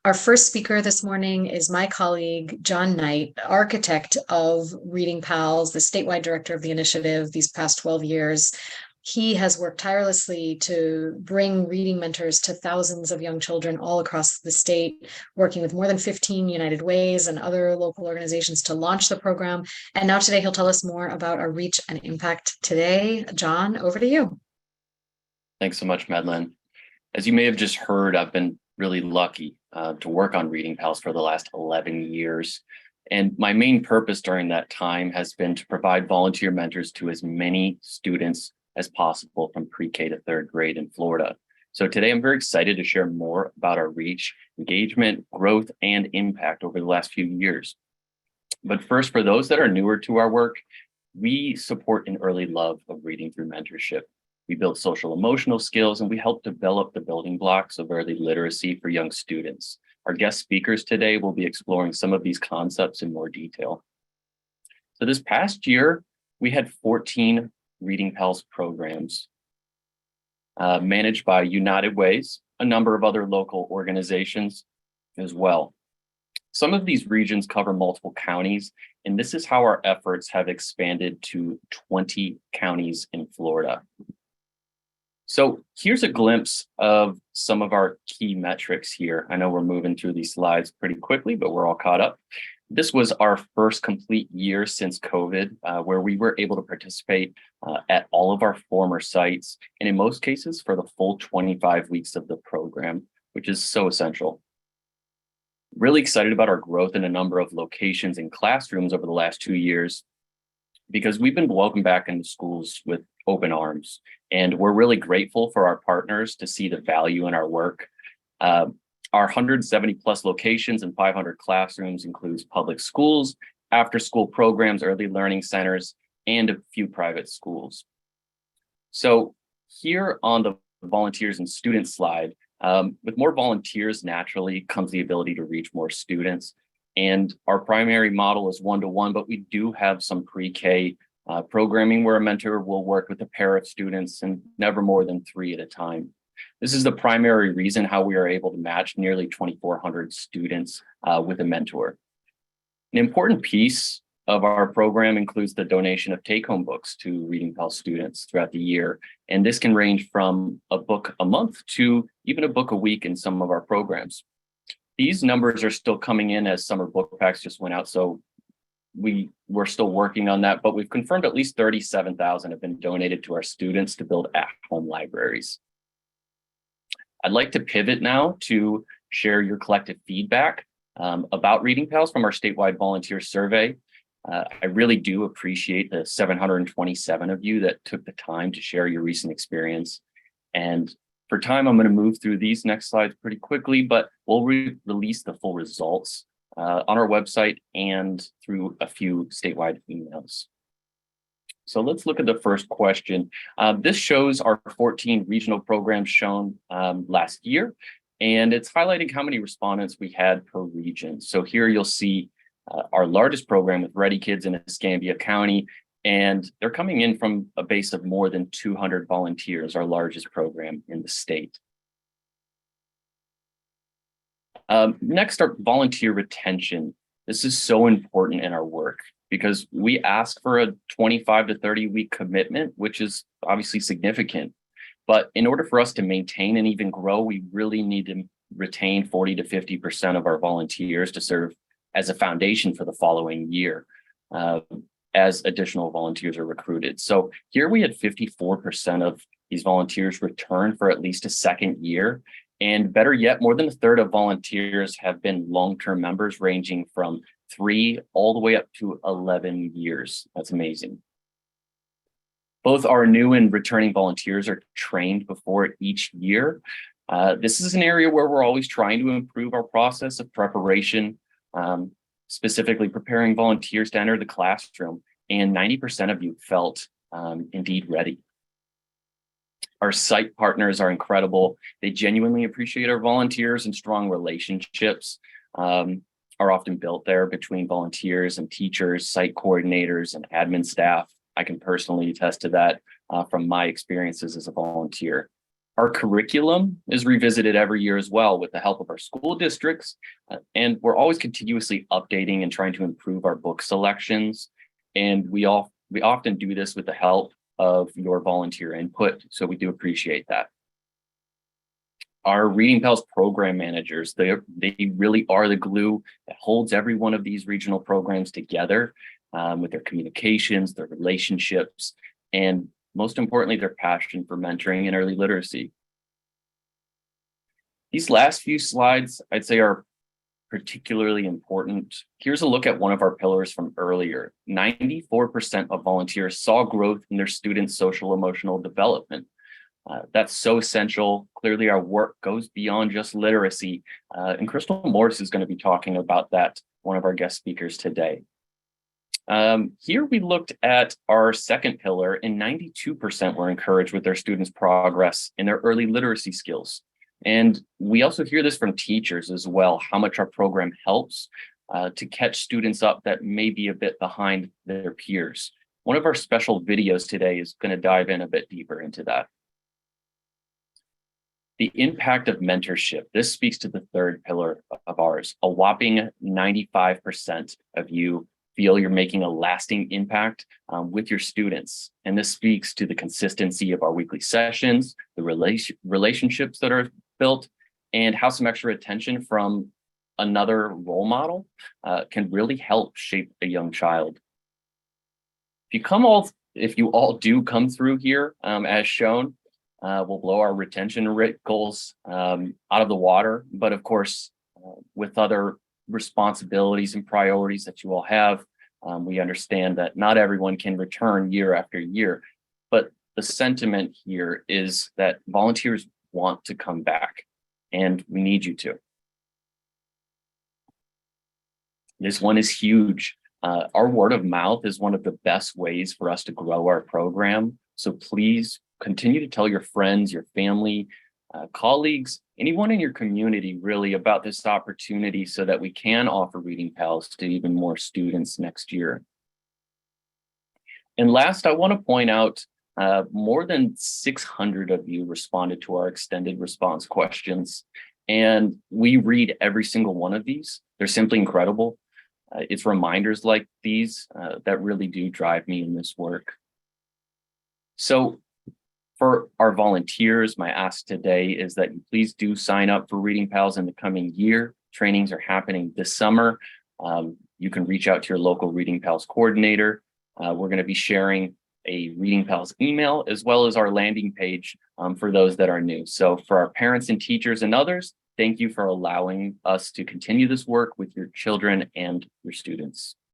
Our first speaker this morning is my colleague, John Knight, architect of ReadingPals, the statewide director of the initiative these past 12 years. He has worked tirelessly to bring reading mentors to thousands of young children all across the state, working with more than 15 United Ways and other local organizations to launch the program. And now today, he'll tell us more about our reach and impact today. John, over to you. Thanks so much, Madeline. As you may have just heard, I've been really lucky to work on ReadingPals for the last 11 years. And my main purpose during that time has been to provide volunteer mentors to as many students as possible from pre-K to third grade in Florida. So today I'm very excited to share more about our reach, engagement, growth, and impact over the last few years. But first, for those that are newer to our work, we support an early love of reading through mentorship. We build social emotional skills, and we help develop the building blocks of early literacy for young students. Our guest speakers today will be exploring some of these concepts in more detail. So this past year, we had 14 ReadingPals programs managed by United Ways, a number of other local organizations as well. Some of these regions cover multiple counties, and this is how our efforts have expanded to 20 counties in Florida. So here's a glimpse of some of our key metrics here. I know we're moving through these slides pretty quickly, but we're all caught up. This was our first complete year since COVID, where we were able to participate at all of our former sites, and in most cases for the full 25 weeks of the program, which is so essential. Really excited about our growth in a number of locations and classrooms over the last 2 years, because we've been welcomed back into schools with open arms. And we're really grateful for our partners to see the value in our work. Our 170 plus locations and 500 classrooms includes public schools, after-school programs, early learning centers, and a few private schools. So here on the volunteers and students slide, with more volunteers naturally comes the ability to reach more students. And our primary model is one-to-one, but we do have some pre-K programming where a mentor will work with a pair of students and never more than 3 at a time. This is the primary reason how we are able to match nearly 2,400 students with a mentor. An important piece of our program includes the donation of take-home books to ReadingPals students throughout the year. And this can range from a book a month to even a book a week in some of our programs. These numbers are still coming in as summer book packs just went out, so we're still working on that, but we've confirmed at least 37,000 have been donated to our students to build at-home libraries. I'd like to pivot now to share your collective feedback about ReadingPals from our statewide volunteer survey. I really do appreciate the 727 of you that took the time to share your recent experience. And for time, I'm going to move through these next slides pretty quickly, but we'll release the full results on our website and through a few statewide emails. So let's look at the first question. This shows our 14 regional programs shown last year, and it's highlighting how many respondents we had per region. So here you'll see our largest program with Ready Kids in Escambia County, and they're coming in from a base of more than 200 volunteers, our largest program in the state. Next, our volunteer retention. This is so important in our work because we ask for a 25 to 30 week commitment, which is obviously significant. But in order for us to maintain and even grow, we really need to retain 40 to 50% of our volunteers to serve as a foundation for the following year as additional volunteers are recruited. So here we had 54% of these volunteers return for at least a second year. And better yet, more than a third of volunteers have been long-term members ranging from 3 all the way up to 11 years. That's amazing. Both our new and returning volunteers are trained before each year. This is an area where we're always trying to improve our process of preparation, specifically preparing volunteers to enter the classroom. And 90% of you felt indeed ready. Our site partners are incredible. They genuinely appreciate our volunteers, and strong relationships are often built there between volunteers and teachers, site coordinators, and admin staff. I can personally attest to that from my experiences as a volunteer. Our curriculum is revisited every year as well with the help of our school districts, and we're always continuously updating and trying to improve our book selections. And we often do this with the help of your volunteer input, so we do appreciate that. Our Reading Pals program managers, they really are the glue that holds every one of these regional programs together, with their communications, their relationships, and most importantly, their passion for mentoring and early literacy. These last few slides, I'd say, are particularly important. Here's a look at one of our pillars from earlier. 94% of volunteers saw growth in their students' social emotional development. That's so essential. Clearly, our work goes beyond just literacy. And Crystal Morris is going to be talking about that, one of our guest speakers today. Here we looked at our second pillar, and 92% were encouraged with their students' progress in their early literacy skills. And we also hear this from teachers as well, how much our program helps to catch students up that may be a bit behind their peers. One of our special videos today is going to dive in a bit deeper into that. The impact of mentorship. This speaks to the third pillar of ours. A whopping 95% of you feel you're making a lasting impact with your students. And this speaks to the consistency of our weekly sessions, the relationships that are built, and how some extra attention from another role model can really help shape a young child. If you all do come through here as shown, we'll blow our retention rate goals out of the water. But of course, with other responsibilities and priorities that you all have, we understand that not everyone can return year after year. But the sentiment here is that volunteers want to come back, and we need you to. This one is huge. Our word of mouth is one of the best ways for us to grow our program. So please continue to tell your friends, your family, colleagues, anyone in your community really about this opportunity so that we can offer Reading Pals to even more students next year. And last, I want to point out more than 600 of you responded to our extended response questions, and we read every single one of these. They're simply incredible. It's reminders like these that really do drive me in this work. So for our volunteers, my ask today is that you please do sign up for Reading Pals in the coming year. Trainings are happening this summer. You can reach out to your local Reading Pals coordinator. We're going to be sharing a Reading Pals email as well as our landing page for those that are new. So for our parents and teachers and others, thank you for allowing us to continue this work with your children and your students.